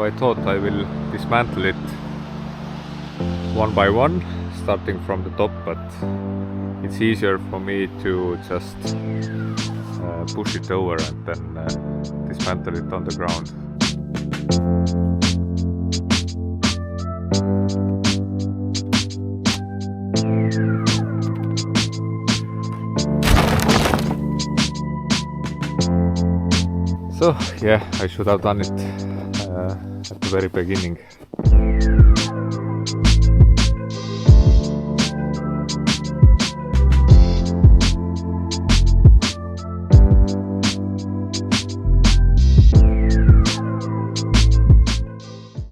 I thought I will dismantle it one by one, starting from the top, but it's easier for me to just push it over and then dismantle it on the ground. So yeah, I should have done it at the very beginning.